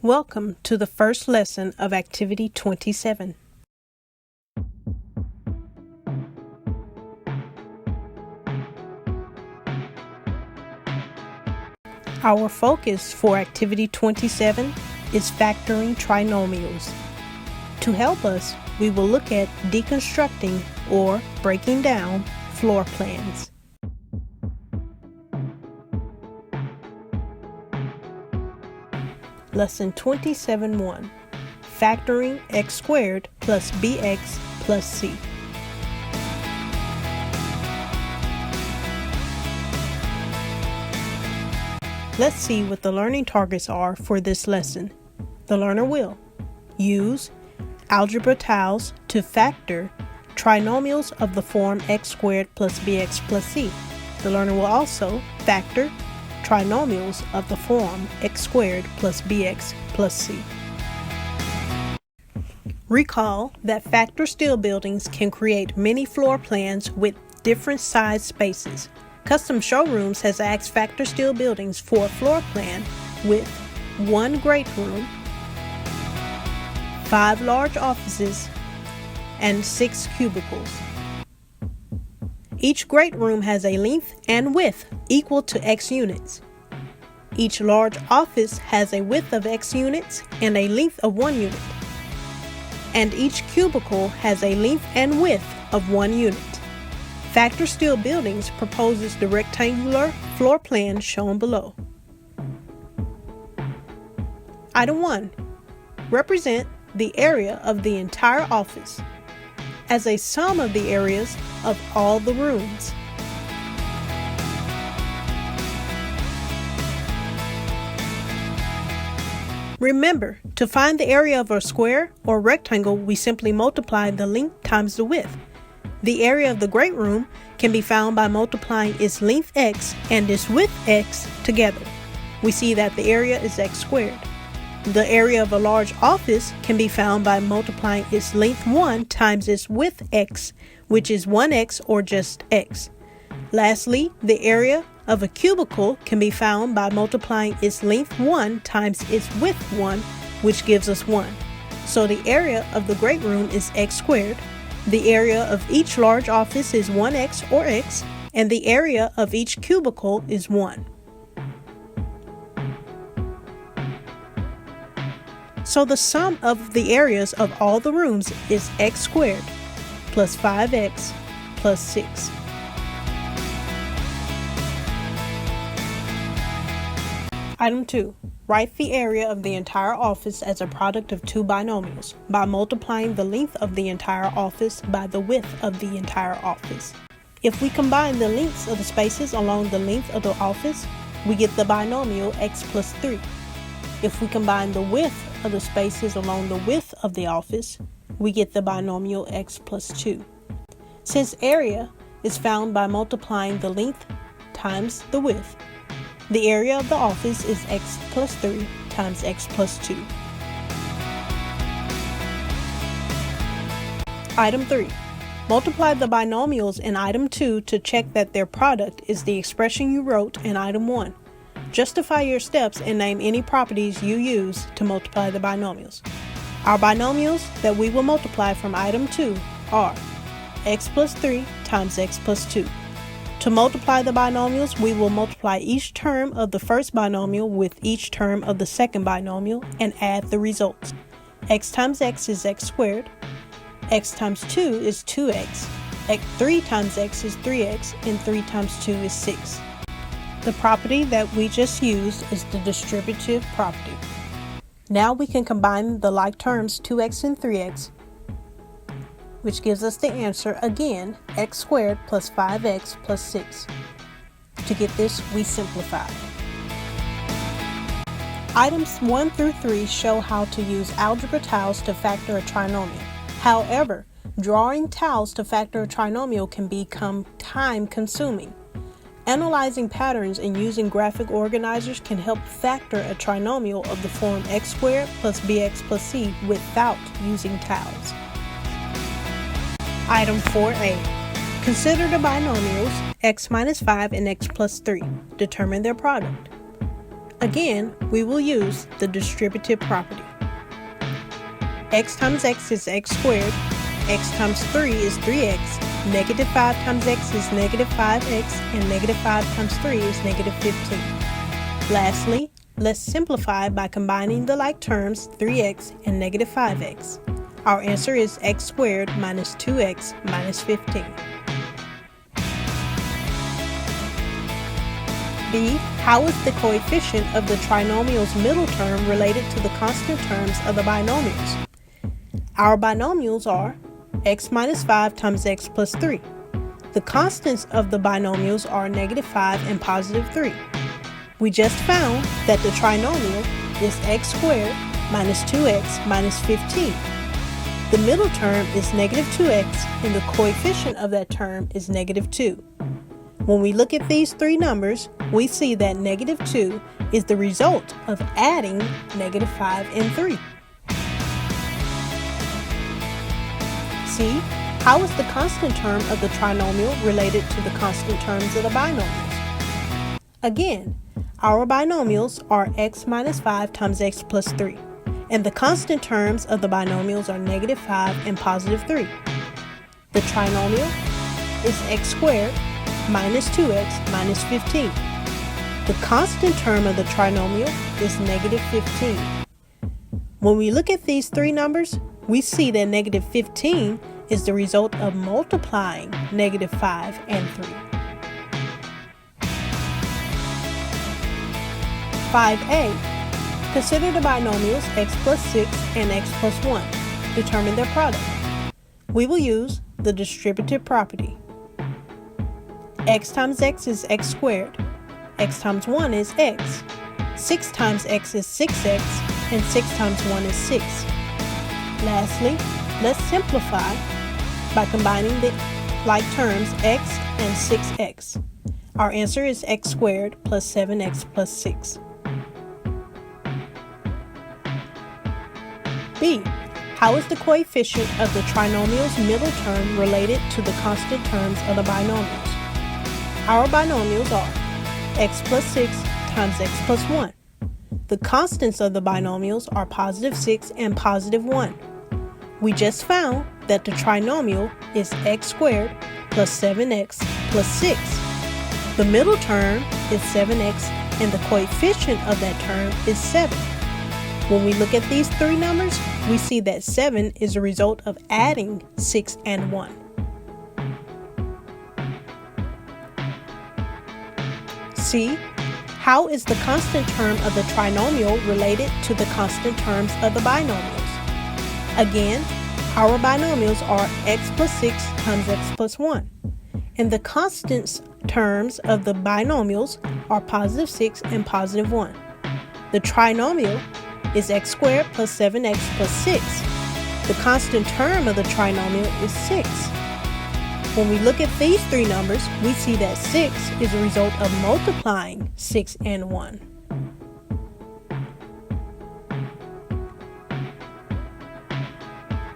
Welcome to the first lesson of Activity 27. Our focus for Activity 27 is factoring trinomials. To help us, we will look at deconstructing or breaking down floor plans. Lesson 27-1, Factoring x squared plus bx plus c. Let's see what the learning targets are for this lesson. The learner will use algebra tiles to factor trinomials of the form x squared plus bx plus c. The learner will also factor trinomials of the form x squared plus bx plus c. Recall that factor steel buildings can create many floor plans with different size spaces. Custom Showrooms has asked factor steel buildings for a floor plan with 1 great room, 5 large offices, and 6 cubicles. Each great room has a length and width equal to x units. Each large office has a width of x units and a length of 1 unit. And each cubicle has a length and width of 1 unit. Factor Steel Buildings proposes the rectangular floor plan shown below. Item 1. Represent the area of the entire office as a sum of the areas of all the rooms. Remember, to find the area of a square or rectangle, we simply multiply the length times the width. The area of the great room can be found by multiplying its length x and its width x together. We see that the area is x squared. The area of a large office can be found by multiplying its length 1 times its width x, which is 1x or just x. Lastly, the area of a cubicle can be found by multiplying its length 1 times its width 1, which gives us 1. So the area of the great room is x squared, the area of each large office is 1x or x, and the area of each cubicle is 1. So the sum of the areas of all the rooms is x squared plus 5x plus 6. Item 2. Write the area of the entire office as a product of 2 binomials by multiplying the length of the entire office by the width of the entire office. If we combine the lengths of the spaces along the length of the office, we get the binomial x plus 3. If we combine the width of the spaces along the width of the office, we get the binomial x plus 2. Since area is found by multiplying the length times the width, the area of the office is x plus 3 times x plus 2. Item 3. Multiply the binomials in Item 2 to check that their product is the expression you wrote in Item 1. Justify your steps and name any properties you use to multiply the binomials. Our binomials that we will multiply from Item 2 are x plus 3 times x plus 2. To multiply the binomials, we will multiply each term of the first binomial with each term of the second binomial and add the results. X times x is x squared, x times 2 is 2x, 3 times x is 3x, and 3 times 2 is 6. The property that we just used is the distributive property. Now we can combine the like terms 2x and 3x, which gives us the answer again, x squared plus 5x plus 6. To get this, we simplify. Items 1 through 3 show how to use algebra tiles to factor a trinomial. However, drawing tiles to factor a trinomial can become time-consuming. Analyzing patterns and using graphic organizers can help factor a trinomial of the form x squared plus bx plus c without using tiles. Item 4a. Consider the binomials x minus 5 and x plus 3. Determine their product. Again, we will use the distributive property. X times x is x squared, x times 3 is 3x, negative 5 times x is negative 5x, and negative 5 times 3 is negative 15. Lastly, let's simplify by combining the like terms 3x and negative 5x. Our answer is x squared minus 2x minus 15. B. How is the coefficient of the trinomial's middle term related to the constant terms of the binomials? Our binomials are x minus 5 times x plus 3. The constants of the binomials are negative 5 and positive 3. We just found that the trinomial is x squared minus 2x minus 15. The middle term is negative 2x and the coefficient of that term is negative 2. When we look at these three numbers, we see that negative 2 is the result of adding negative 5 and 3. C. How is the constant term of the trinomial related to the constant terms of the binomials? Again, our binomials are x minus 5 times x plus 3, and the constant terms of the binomials are negative 5 and positive 3. The trinomial is x squared minus 2x minus 15. The constant term of the trinomial is negative 15. When we look at these three numbers, we see that negative 15 is the result of multiplying negative 5 and 3. 5a. Consider the binomials x plus 6 and x plus 1. Determine their product. We will use the distributive property. X times x is x squared. X times 1 is x. 6 times x is 6x, and 6 times 1 is 6. Lastly, let's simplify by combining the like terms x and 6x. Our answer is x squared plus 7x plus 6. B. How is the coefficient of the trinomial's middle term related to the constant terms of the binomials? Our binomials are x plus 6 times x plus 1. The constants of the binomials are positive 6 and positive 1. We just found that the trinomial is x squared plus 7x plus 6. The middle term is 7x and the coefficient of that term is 7. When we look at these three numbers, we see that 7 is a result of adding 6 and 1. C. How is the constant term of the trinomial related to the constant terms of the binomials? Again, our binomials are x plus 6 times x plus 1, and the constants terms of the binomials are positive 6 and positive 1. The trinomial is x squared plus 7x plus 6. The constant term of the trinomial is 6. When we look at these three numbers, we see that 6 is a result of multiplying 6 and 1.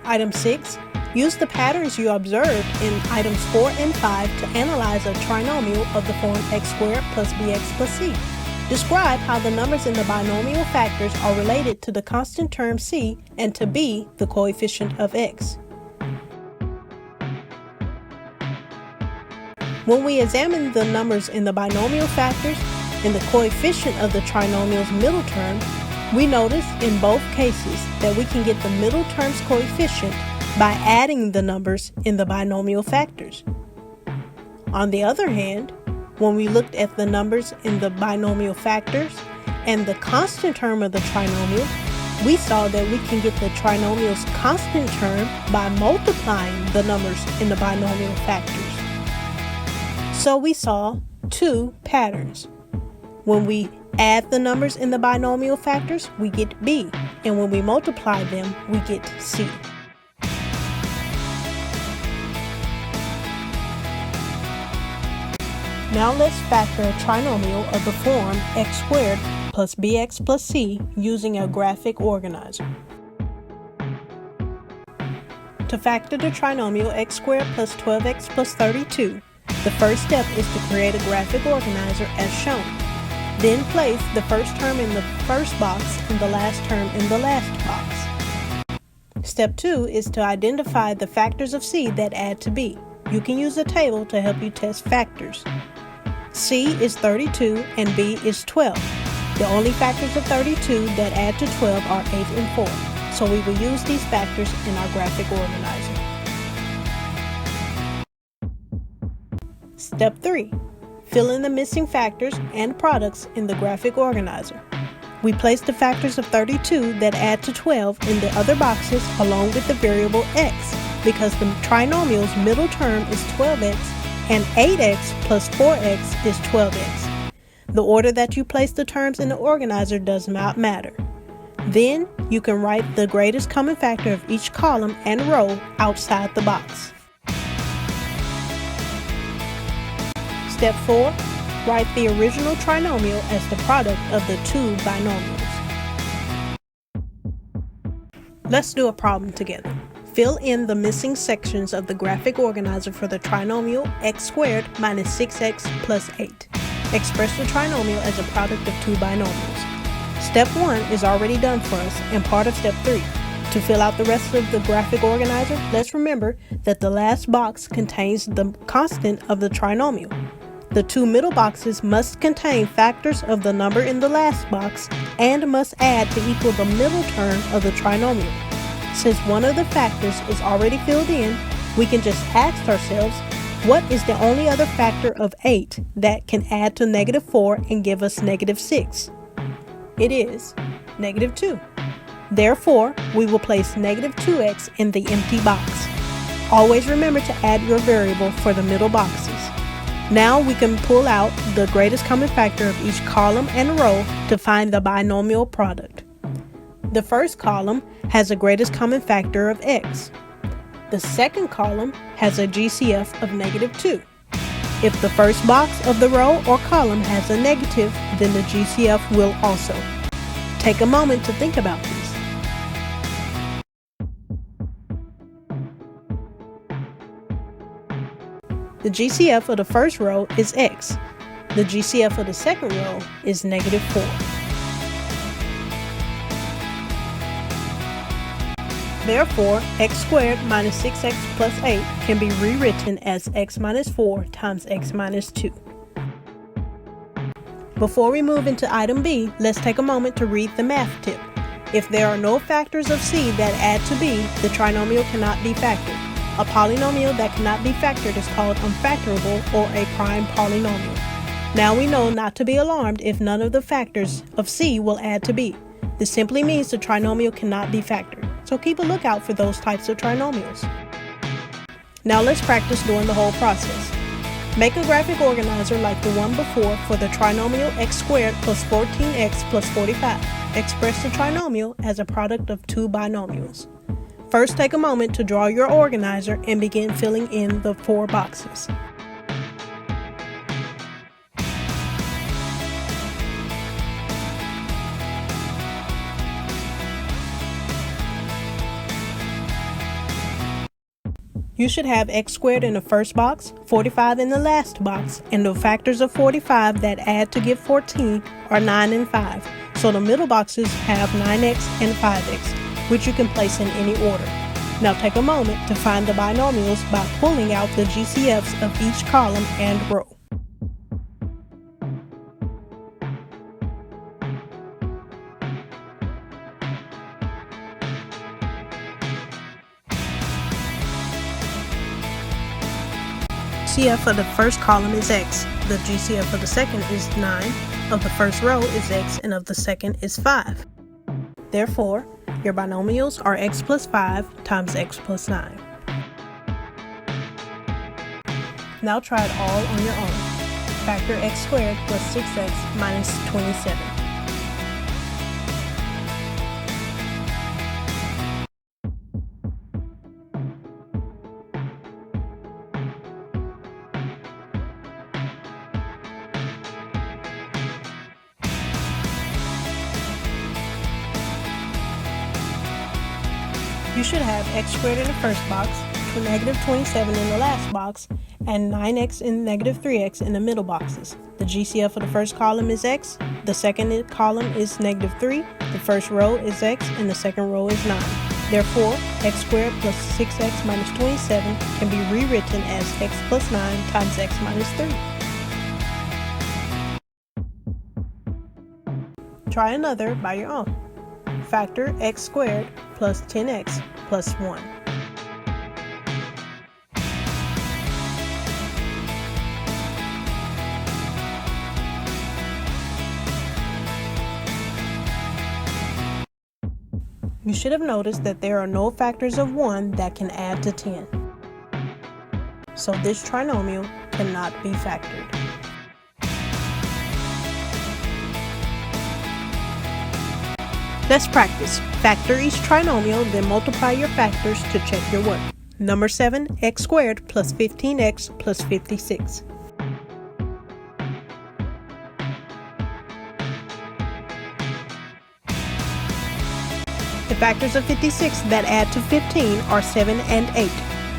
Item 6. Use the patterns you observed in items 4 and 5 to analyze a trinomial of the form x squared plus bx plus c. Describe how the numbers in the binomial factors are related to the constant term c and to b, the coefficient of x. When we examine the numbers in the binomial factors and the coefficient of the trinomial's middle term, we notice in both cases that we can get the middle term's coefficient by adding the numbers in the binomial factors. On the other hand, when we looked at the numbers in the binomial factors and the constant term of the trinomial, we saw that we can get the trinomial's constant term by multiplying the numbers in the binomial factors. So we saw two patterns. When we add the numbers in the binomial factors, we get b, and when we multiply them, we get c. Now let's factor a trinomial of the form x squared plus bx plus c using a graphic organizer. To factor the trinomial x squared plus 12x plus 32, the first step is to create a graphic organizer as shown. Then place the first term in the first box and the last term in the last box. Step 2 is to identify the factors of C that add to B. You can use a table to help you test factors. C is 32 and B is 12. The only factors of 32 that add to 12 are 8 and 4, so we will use these factors in our graphic organizer. Step 3. Fill in the missing factors and products in the graphic organizer. We place the factors of 32 that add to 12 in the other boxes along with the variable x, because the trinomial's middle term is 12x and 8x plus 4x is 12x. The order that you place the terms in the organizer does not matter. Then you can write the greatest common factor of each column and row outside the box. Step 4. Write the original trinomial as the product of the two binomials. Let's do a problem together. Fill in the missing sections of the graphic organizer for the trinomial x squared minus 6x plus 8. Express the trinomial as a product of two binomials. Step 1 is already done for us and part of step 3. To fill out the rest of the graphic organizer, let's remember that the last box contains the constant of the trinomial. The two middle boxes must contain factors of the number in the last box and must add to equal the middle term of the trinomial. Since one of the factors is already filled in, we can just ask ourselves, what is the only other factor of 8 that can add to negative 4 and give us negative 6? It is negative 2. Therefore, we will place negative 2x in the empty box. Always remember to add your variable for the middle boxes. Now we can pull out the greatest common factor of each column and row to find the binomial product. The first column has a greatest common factor of x. The second column has a GCF of negative 2. If the first box of the row or column has a negative, then the GCF will also. Take a moment to think about this. The GCF of the first row is x. The GCF of the second row is negative 4. Therefore, x squared minus 6x plus 8 can be rewritten as x minus 4 times x minus 2. Before we move into item B, let's take a moment to read the math tip. If there are no factors of C that add to B, the trinomial cannot be factored. A polynomial that cannot be factored is called unfactorable or a prime polynomial. Now we know not to be alarmed if none of the factors of C will add to B. This simply means the trinomial cannot be factored, so keep a lookout for those types of trinomials. Now let's practice doing the whole process. Make a graphic organizer like the one before for the trinomial x squared plus 14x plus 45. Express the trinomial as a product of two binomials. First, take a moment to draw your organizer and begin filling in the 4 boxes. You should have x squared in the first box, 45 in the last box, and the factors of 45 that add to give 14 are 9 and 5. So the middle boxes have 9x and 5x, which you can place in any order. Now take a moment to find the binomials by pulling out the GCFs of each column and row. GCF of the first column is x, the GCF of the second is 9, of the first row is x, and of the second is 5. Therefore, your binomials are x plus 5 times x plus 9. Now try it all on your own. Factor x squared plus 6x minus 27. You should have x squared in the first box, negative 27 in the last box and 9x and negative 3x in the middle boxes. The GCF of the first column is x, the second column is negative 3, the first row is x, and the second row is 9. Therefore, x squared plus 6x minus 27 can be rewritten as x plus 9 times x minus 3. Try another by your own. Factor x squared plus 10x plus 1. You should have noticed that there are no factors of 1 that can add to 10. So this trinomial cannot be factored. Let's practice. Factor each trinomial, then multiply your factors to check your work. Number 7, x squared plus 15x plus 56. The factors of 56 that add to 15 are 7 and 8.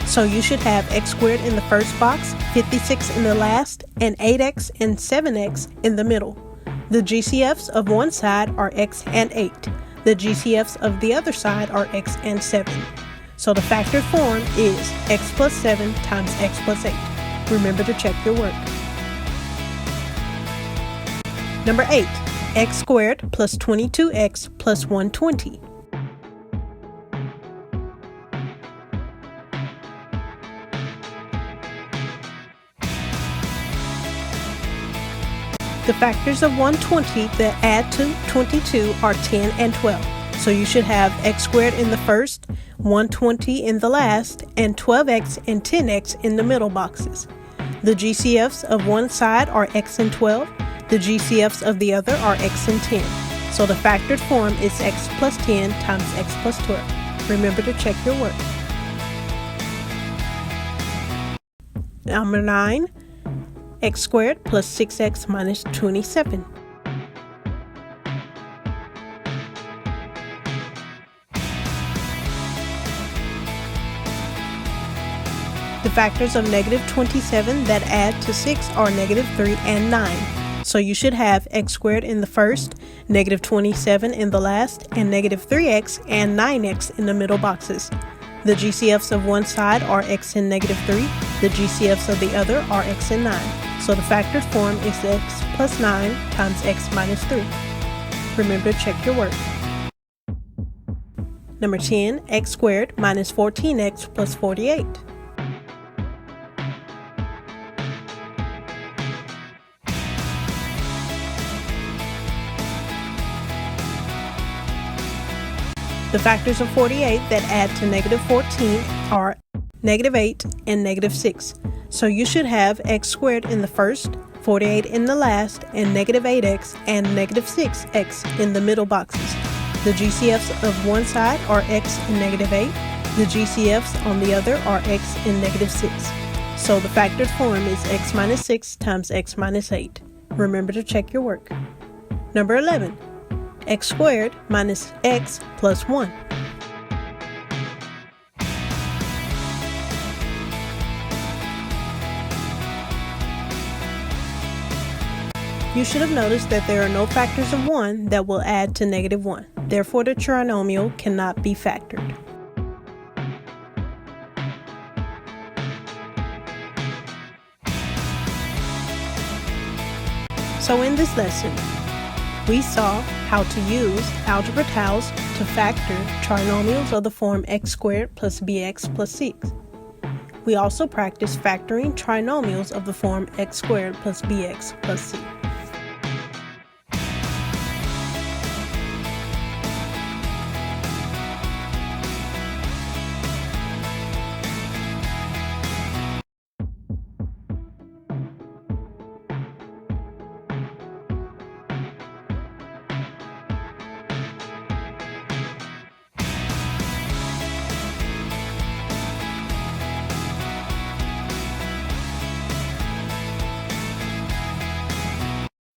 So you should have x squared in the first box, 56 in the last, and 8x and 7x in the middle. The GCFs of one side are x and 8. The GCFs of the other side are x and 7. So the factored form is x plus 7 times x plus 8. Remember to check your work. Number 8, x squared plus 22x plus 120. The factors of 120 that add to 22 are 10 and 12. So you should have x squared in the first, 120 in the last, and 12x and 10x in the middle boxes. The GCFs of one side are x and 12. The GCFs of the other are x and 10. So the factored form is x plus 10 times x plus 12. Remember to check your work. Number 9. X squared plus 6x minus 27. The factors of negative 27 that add to 6 are negative 3 and 9. So you should have x squared in the first, negative 27 in the last, and negative 3x and 9x in the middle boxes. The GCFs of one side are x and negative 3. The GCFs of the other are x and 9. So the factored form is x plus 9 times x minus 3. Remember to check your work. Number 10, x squared minus 14x plus 48. The factors of 48 that add to negative 14 are negative 8 and negative 6. So you should have x squared in the first, 48 in the last, and negative 8x and negative 6x in the middle boxes. The GCFs of one side are x and negative 8. The GCFs on the other are x and negative 6. So the factored form is x minus 6 times x minus 8. Remember to check your work. Number 11, x squared minus x plus 1. You should have noticed that there are no factors of 1 that will add to negative 1. Therefore, the trinomial cannot be factored. So in this lesson, we saw how to use algebra tiles to factor trinomials of the form x squared plus bx plus 6. We also practiced factoring trinomials of the form x squared plus bx plus c.